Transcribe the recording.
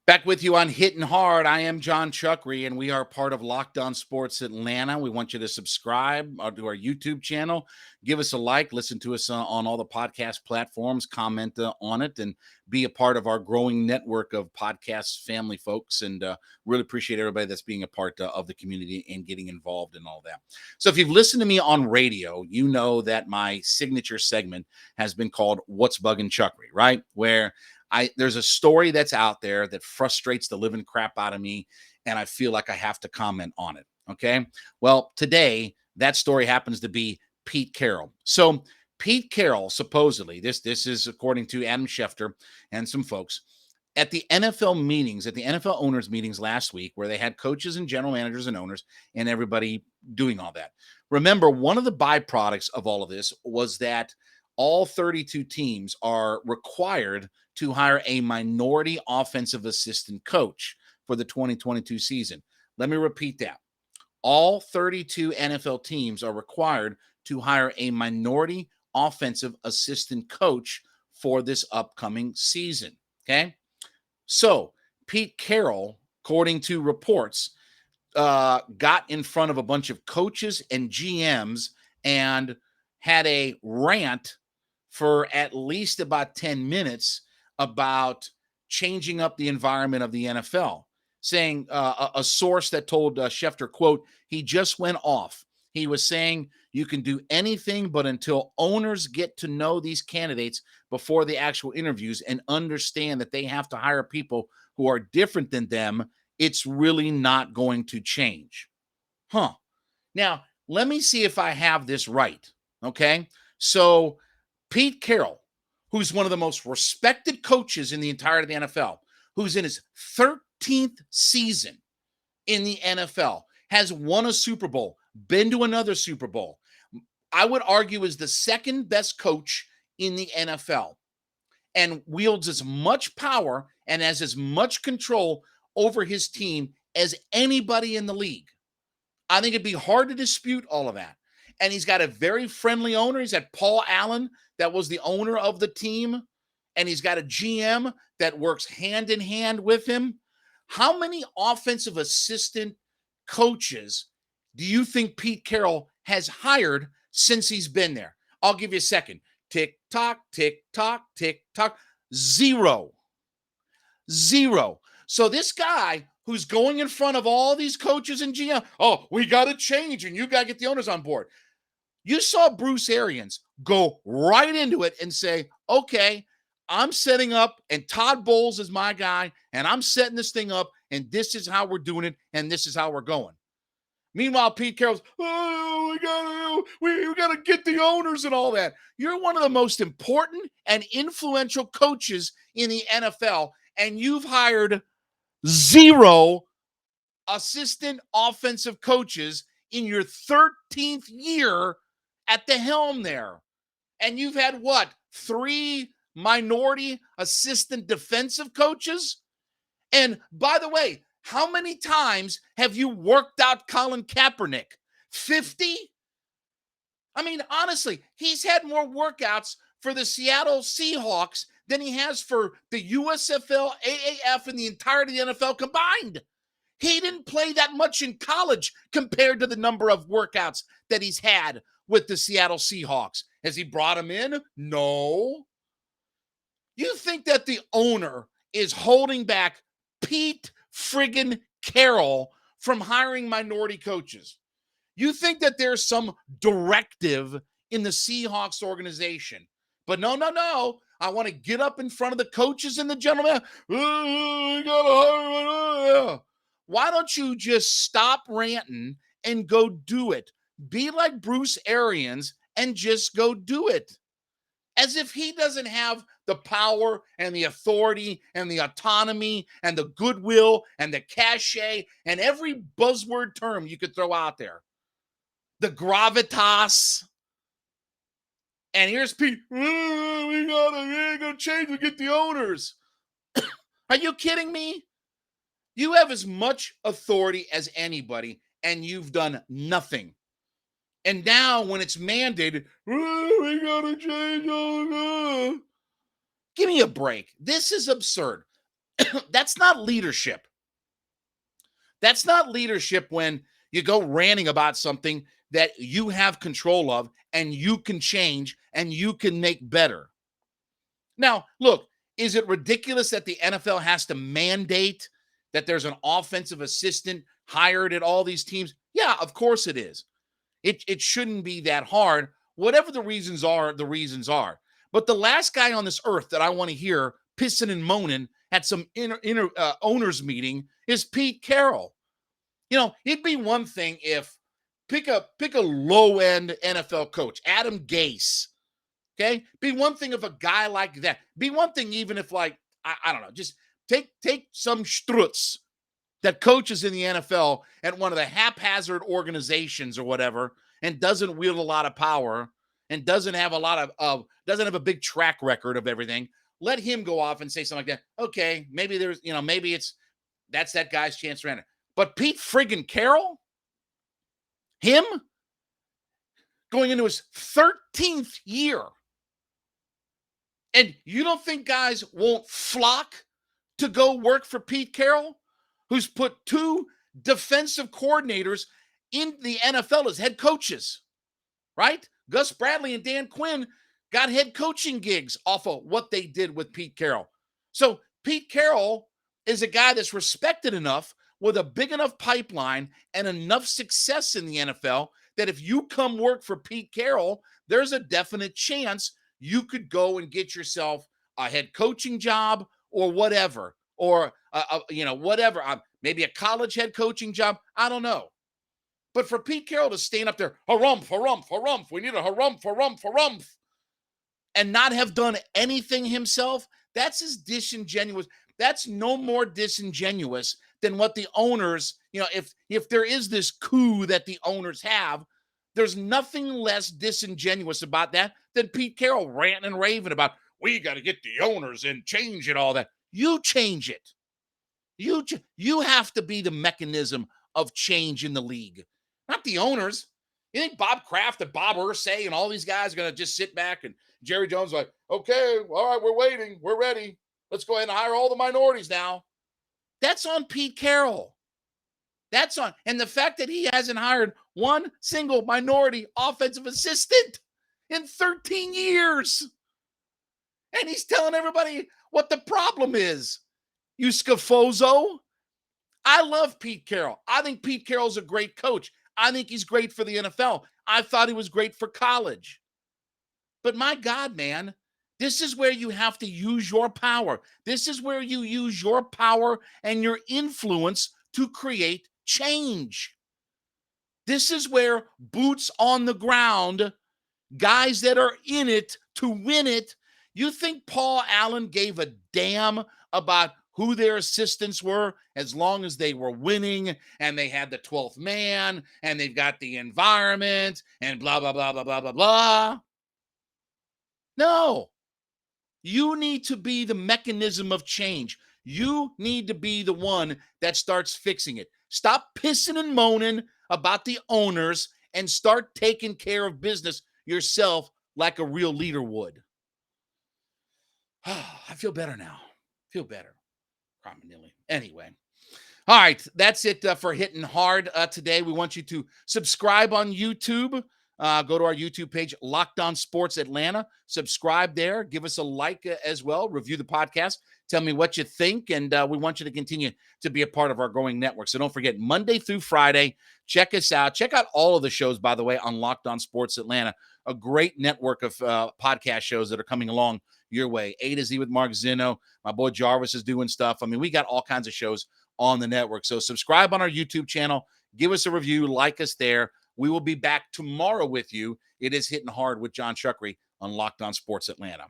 Back with you on Hitting Hard. I am Jon Chuckery, and we are part of Locked On Sports Atlanta. We want you to subscribe to our YouTube channel, give us a like, listen to us on all the podcast platforms, comment on it, and be a part of our growing network of podcast family folks. And really appreciate everybody that's being a part of the community and getting involved in all that. So if you've listened to me on radio, you know that my signature segment has been called What's Bugging Chuckery, right? Where there's a story that's out there that frustrates the living crap out of me, and I feel like I have to comment on it. Okay. Well, today that story happens to be Pete Carroll. So Pete Carroll, supposedly, this is according to Adam Schefter and some folks at the NFL meetings, at the NFL owners meetings last week, where they had coaches and general managers and owners and everybody doing all that. Remember, one of the byproducts of all of this was that all 32 teams are required to hire a minority offensive assistant coach for the 2022 season. Let me repeat that. All 32 NFL teams are required to hire a minority offensive assistant coach for this upcoming season. Okay. So Pete Carroll, according to reports, got in front of a bunch of coaches and GMs and had a rant for at least about 10 minutes about changing up the environment of the NFL, saying a source that told Schefter, quote, he just went off. He was saying you can do anything, but until owners get to know these candidates before the actual interviews and understand that they have to hire people who are different than them, it's really not going to change. Huh. Now, let me see if I have this right. Okay. So, Pete Carroll, who's one of the most respected coaches in the entirety of the NFL, who's in his 13th season in the NFL, has won a Super Bowl, been to another Super Bowl. I would argue is the second best coach in the NFL and wields as much power and has as much control over his team as anybody in the league. I think it'd be hard to dispute all of that. And he's got a very friendly owner. He's got Paul Allen, that was the owner of the team. And he's got a GM that works hand in hand with him. How many offensive assistant coaches do you think Pete Carroll has hired since he's been there? I'll give you a second. Tick tock, tick tock, tick tock. Zero. So this guy who's going in front of all these coaches and GM, oh, we got to change and you got to get the owners on board. You saw Bruce Arians go right into it and say, okay, I'm setting up and Todd Bowles is my guy and I'm setting this thing up and this is how we're doing it and this is how we're going. Meanwhile, Pete Carroll's, oh, we got to get the owners and all that. You're one of the most important and influential coaches in the NFL, and you've hired zero assistant offensive coaches in your 13th year at the helm there. And you've had what? 3 minority assistant defensive coaches? And by the way, how many times have you worked out Colin Kaepernick? 50? I mean, honestly, he's had more workouts for the Seattle Seahawks than he has for the USFL, AAF, and the entirety of the NFL combined. He didn't play that much in college compared to the number of workouts that he's had with the Seattle Seahawks. Has he brought him in? No. You think that the owner is holding back Pete friggin' Carroll from hiring minority coaches? You think that there's some directive in the Seahawks organization? But no. I want to get up in front of the coaches and the gentlemen. Why don't you just stop ranting and go do it? Be like Bruce Arians and just go do it. As if he doesn't have the power and the authority and the autonomy and the goodwill and the cachet and every buzzword term you could throw out there. The gravitas. And here's Pete. We gotta change to get the owners. Are you kidding me? You have as much authority as anybody, and you've done nothing. And now when it's mandated, we gotta change. Give me a break. This is absurd. That's not leadership. That's not leadership when you go ranting about something that you have control of and you can change and you can make better. Now, look, is it ridiculous that the NFL has to mandate that there's an offensive assistant hired at all these teams? Yeah, of course it is. It shouldn't be that hard. Whatever the reasons are, the reasons are. But the last guy on this earth that I want to hear pissing and moaning at some owners meeting is Pete Carroll. You know, it'd be one thing if pick a low end NFL coach, Adam Gase. Okay, be one thing if a guy like that. Be one thing even if like I don't know, just take some strutz that coaches in the NFL at one of the haphazard organizations or whatever, and doesn't wield a lot of power and doesn't have a lot of doesn't have a big track record of everything. Let him go off and say something like that. Okay, maybe there's maybe that's that guy's chance to run it. But Pete friggin' Carroll, him going into his 13th year, and you don't think guys won't flock to go work for Pete Carroll, who's put two defensive coordinators in the NFL as head coaches, right? Gus Bradley and Dan Quinn got head coaching gigs off of what they did with Pete Carroll. So Pete Carroll is a guy that's respected enough with a big enough pipeline and enough success in the NFL that if you come work for Pete Carroll, there's a definite chance you could go and get yourself a head coaching job or whatever, or whatever, maybe a college head coaching job. I don't know. But for Pete Carroll to stand up there, harumph, harumph, harumph, we need a harumph, harumph, harumph, and not have done anything himself, that's as disingenuous. That's no more disingenuous than what the owners, if there is this coup that the owners have, there's nothing less disingenuous about that than Pete Carroll ranting and raving about, we got to get the owners and change it, all that. You change it. You have to be the mechanism of change in the league, not the owners. You think Bob Kraft and Bob Irsay and all these guys are going to just sit back and Jerry Jones like, okay, all right, we're waiting. We're ready. Let's go ahead and hire all the minorities now. That's on Pete Carroll. That's on. And the fact that he hasn't hired one single minority offensive assistant in 13 years. And he's telling everybody what the problem is. You scafozo. I love Pete Carroll. I think Pete Carroll's a great coach. I think he's great for the NFL. I thought he was great for college. But my God, man, this is where you have to use your power. This is where you use your power and your influence to create change. This is where boots on the ground, guys that are in it to win it. You think Paul Allen gave a damn about who their assistants were as long as they were winning and they had the 12th man and they've got the environment and blah, blah, blah, blah, blah, blah, blah? No. You need to be the mechanism of change. You need to be the one that starts fixing it. Stop pissing and moaning about the owners and start taking care of business yourself like a real leader would. I feel better now. Feel better. Anyway. All right. That's it for Hitting Hard today. We want you to subscribe on YouTube. Go to our YouTube page, Locked On Sports Atlanta. Subscribe there. Give us a like as well. Review the podcast. Tell me what you think. And we want you to continue to be a part of our growing network. So don't forget, Monday through Friday, check us out. Check out all of the shows, by the way, on Locked On Sports Atlanta. A great network of podcast shows that are coming along your way. A to Z with Mark Zinno. My boy Jarvis is doing stuff. I mean, we got all kinds of shows on the network. So subscribe on our YouTube channel. Give us a review. Like us there. We will be back tomorrow with you. It is Hitting Hard with Jon Chuckery on Locked On Sports Atlanta.